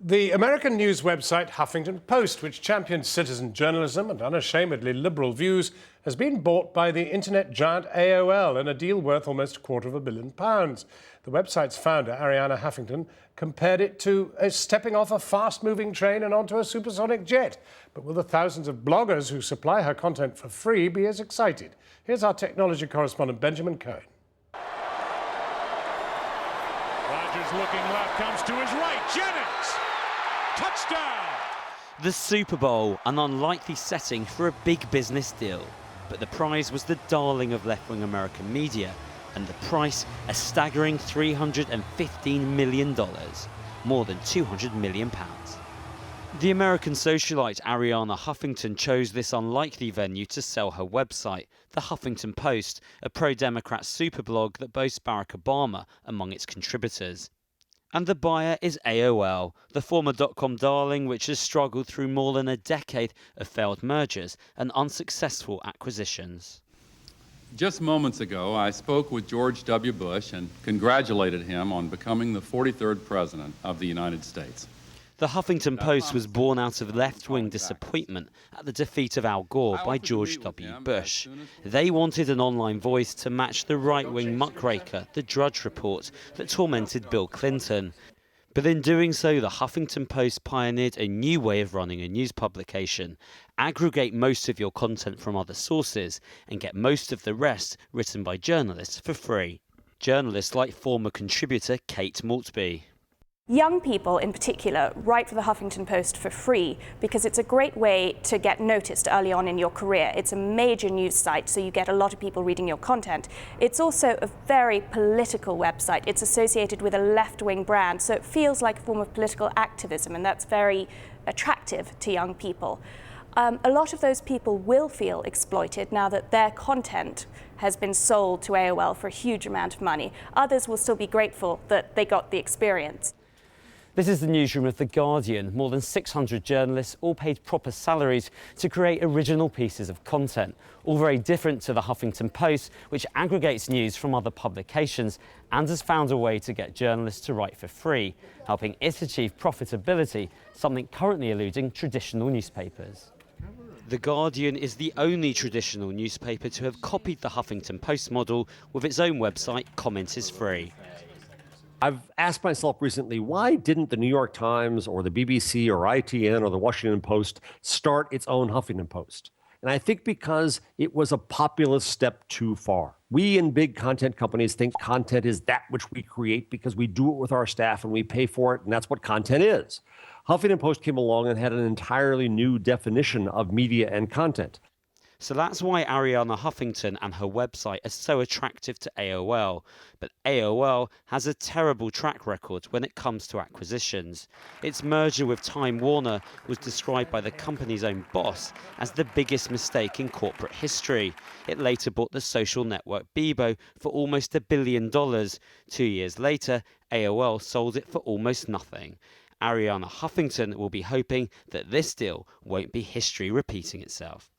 The American news website Huffington Post, which champions citizen journalism and unashamedly liberal views, has been bought by the internet giant AOL in a deal worth almost £250 million. The website's founder, Arianna Huffington, compared it to stepping off a fast-moving train and onto a supersonic jet. But will the thousands of bloggers who supply her content for free be as excited? Here's our technology correspondent, Benjamin Cohen. Rodgers looking left, comes to his right, Jennings! Touchdown! The Super Bowl, an unlikely setting for a big business deal. But the prize was the darling of left-wing American media, and the price, a staggering $315 million, more than £200 million. The American socialite Arianna Huffington chose this unlikely venue to sell her website, the Huffington Post, a pro-Democrat superblog that boasts Barack Obama among its contributors. And the buyer is AOL, the former dot-com darling which has struggled through more than a decade of failed mergers and unsuccessful acquisitions. Just moments ago, I spoke with George W. Bush and congratulated him on becoming the 43rd President of the United States. The Huffington Post was born out of left-wing disappointment at the defeat of Al Gore by George W. Bush. They wanted an online voice to match the right-wing muckraker, The Drudge Report, that tormented Bill Clinton. But in doing so, the Huffington Post pioneered a new way of running a news publication. Aggregate most of your content from other sources and get most of the rest written by journalists for free. Journalists like former contributor Kate Maltby. Young people in particular write for the Huffington Post for free because it's a great way to get noticed early on in your career. It's a major news site, so you get a lot of people reading your content. It's also a very political website. It's associated with a left-wing brand, so it feels like a form of political activism, and that's very attractive to young people. A lot of those people will feel exploited now that their content has been sold to AOL for a huge amount of money. Others will still be grateful that they got the experience. This is the newsroom of The Guardian. More than 600 journalists, all paid proper salaries to create original pieces of content, all very different to the Huffington Post, which aggregates news from other publications and has found a way to get journalists to write for free, helping it achieve profitability, something currently eluding traditional newspapers. The Guardian is the only traditional newspaper to have copied the Huffington Post model with its own website, Comment is Free. I've asked myself recently, why didn't the New York Times or the BBC or ITN or the Washington Post start its own Huffington Post? And I think because it was a populist step too far. We in big content companies think content is that which we create because we do it with our staff and we pay for it, and that's what content is. Huffington Post came along and had an entirely new definition of media and content. So that's why Arianna Huffington and her website are so attractive to AOL. But AOL has a terrible track record when it comes to acquisitions. Its merger with Time Warner was described by the company's own boss as the biggest mistake in corporate history. It later bought the social network Bebo for almost $1 billion. 2 years later, AOL sold it for almost nothing. Arianna Huffington will be hoping that this deal won't be history repeating itself.